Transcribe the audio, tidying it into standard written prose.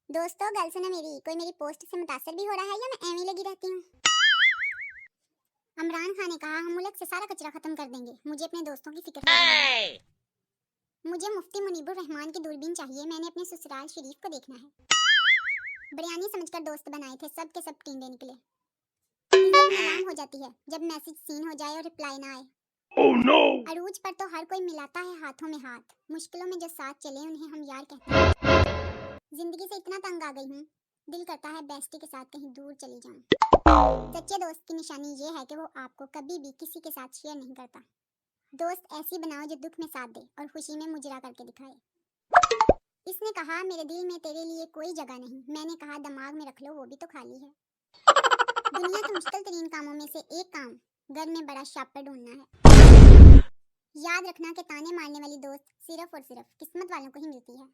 दोस्तों गल सुनो मेरी, कोई मेरी पोस्ट से मुतासर भी हो रहा है या मैं एवं लगी रहती हूँ। इमरान खान ने कहा हम मुल्क से सारा कचरा खत्म कर देंगे, मुझे अपने दोस्तों की फिक्र नहीं है। मुझे मुफ्ती मुनीबुर रहमान की दूरबीन चाहिए, मैंने अपने ससुराल शरीफ को देखना है। बिरयानी समझकर दोस्त बनाए थे, सब के सब टींडे निकले। हो जाती है जब मैसेज सीन हो जाए और रिप्लाई ना आए। Oh no! अरूज पर तो हर कोई मिलाता है हाथों में हाथ, मुश्किलों में जो साथ चले उन्हें हम यार कहते हैं। जिंदगी से इतना तंग आ गई हूँ, दिल करता है बेस्टी के साथ कहीं दूर चली जाऊं। सच्चे दोस्त की निशानी ये है कि वो आपको कभी भी किसी के साथ शेयर नहीं करता। दोस्त ऐसी बनाओ जो दुख में साथ दे और खुशी में मुजरा करके दिखाए। इसने कहा मेरे दिल में तेरे लिए कोई जगह नहीं, मैंने कहा दिमाग में रख लो, वो भी तो खाली है। दुनिया के मुश्किल तरीन कामों में से एक काम घर में बड़ा शापर ढूंढना है। याद रखना कि ताने मारने वाली दोस्त सिर्फ और सिर्फ किस्मत वालों को ही मिलती है।